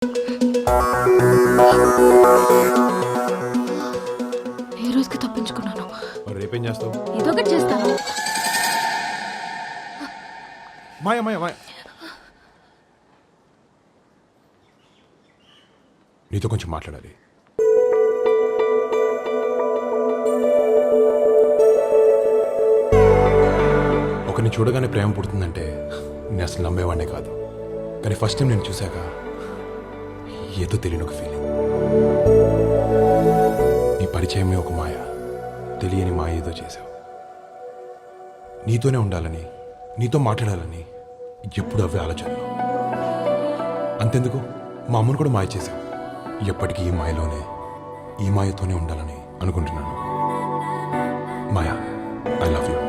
ఏ రోజుకి తప్పించుకున్నాను. మరి రేపేం చేస్తావు? ఏదో ఒకటి చేస్తాను. మాయా మాయా మాయా, నీతో కొంచెం మాట్లాడాలి. ఒకరిని చూడగానే ప్రేమ పుడుతుందంటే నేను అసలు నమ్మేవాడినే కాదు. కానీ ఫస్ట్ టైం నేను చూశాక ఏదో తెలియని ఒక ఫీలింగ్. నీ పరిచయమే ఒక మాయ, తెలియని మాయ ఏదో చేశావు. నీతోనే ఉండాలని, నీతో మాట్లాడాలని ఎప్పుడు అవే ఆలోచనలు. అంతెందుకు, మా అమ్మను కూడా మాయ చేశావు. ఎప్పటికీ ఈ మాయలోనే, ఈ మాయతోనే ఉండాలని అనుకుంటున్నాను. మాయా, ఐ లవ్ యూ.